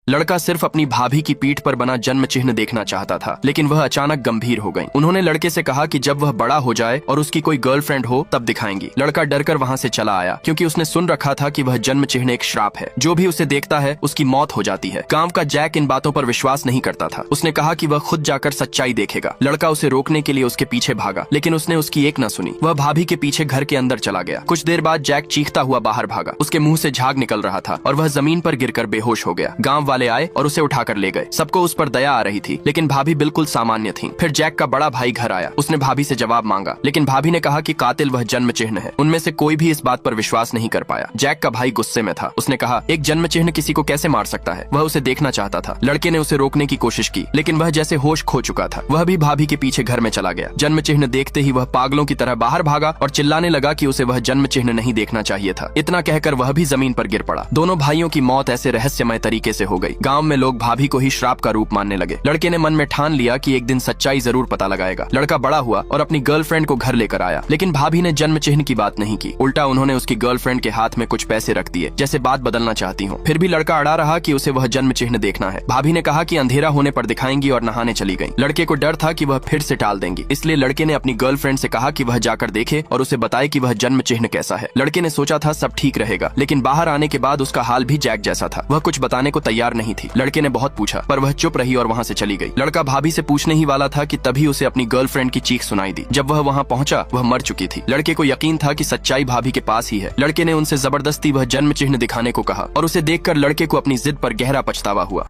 लड़का सिर्फ अपनी भाभी की पीठ पर बना जन्म चिन्ह देखना चाहता था, लेकिन वह अचानक गंभीर हो गई। उन्होंने लड़के से कहा कि जब वह बड़ा हो जाए और उसकी कोई गर्लफ्रेंड हो तब दिखाएंगी। लड़का डरकर वहां से चला आया, क्योंकि उसने सुन रखा था कि वह जन्म चिन्ह एक श्राप है, जो भी उसे देखता है उसकी मौत हो जाती है। गांव का जैक इन बातों पर विश्वास नहीं करता था। उसने कहा कि वह खुद जाकर सच्चाई देखेगा। लड़का उसे रोकने के लिए उसके पीछे भागा, लेकिन उसने उसकी एक न सुनी। वह भाभी के पीछे घर के अंदर चला गया। कुछ देर बाद जैक चीखता हुआ बाहर भागा। उसके मुंह से झाग निकल रहा था और वह जमीन पर गिरकर बेहोश हो गया। गांव वाले आए और उसे उठाकर ले गए। सबको उस पर दया आ रही थी, लेकिन भाभी बिल्कुल सामान्य थी। फिर जैक का बड़ा भाई घर आया। उसने भाभी से जवाब मांगा, लेकिन भाभी ने कहा कि कातिल वह जन्म चिन्ह है। उनमें से कोई भी इस बात पर विश्वास नहीं कर पाया। जैक का भाई गुस्से में था। उसने कहा, एक जन्म चिन्ह किसी को कैसे मार सकता है? वह उसे देखना चाहता था। लड़के ने उसे रोकने की कोशिश की, लेकिन वह जैसे होश खो चुका था। वह भी भाभी के पीछे घर में चला गया। जन्म चिन्ह देखते ही वह पागलों की तरह बाहर भागा और चिल्लाने लगा कि उसे वह जन्म चिन्ह नहीं देखना चाहिए था। इतना कहकर वह भी जमीन पर गिर पड़ा। दोनों भाइयों की मौत ऐसे रहस्यमय तरीके से हो गई। गांव में लोग भाभी को ही श्राप का रूप मानने लगे। लड़के ने मन में ठान लिया कि एक दिन सच्चाई जरूर पता लगाएगा। लड़का बड़ा हुआ और अपनी गर्लफ्रेंड को घर लेकर आया, लेकिन भाभी ने जन्म चिन्ह की बात नहीं की। उल्टा उन्होंने उसकी गर्लफ्रेंड के हाथ में कुछ पैसे रख दिए, जैसे बात बदलना चाहती हूँ। फिर भी लड़का अड़ा रहा कि उसे वह जन्म चिन्ह देखना है। भाभी ने कहा कि अंधेरा होने पर दिखाएंगी और नहाने चली गई। लड़के को डर था कि वह फिर से टाल देंगी, इसलिए लड़के ने अपनी गर्लफ्रेंड से कहा कि वह जाकर देखे और उसे बताए कि वह जन्म चिन्ह कैसा है। लड़के ने सोचा था सब ठीक रहेगा, लेकिन बाहर आने के बाद उसका हाल भी जैक जैसा था। वह कुछ बताने को तैयार नहीं थी। लड़के ने बहुत पूछा, पर वह चुप रही और वहां से चली गई। लड़का भाभी से पूछने ही वाला था कि तभी उसे अपनी गर्लफ्रेंड की चीख सुनाई दी। जब वह वहां पहुंचा, वह मर चुकी थी। लड़के को यकीन था कि सच्चाई भाभी के पास ही है। लड़के ने उनसे जबरदस्ती वह जन्म चिन्ह दिखाने को कहा और उसे देखकर लड़के को अपनी जिद पर गहरा पछतावा हुआ।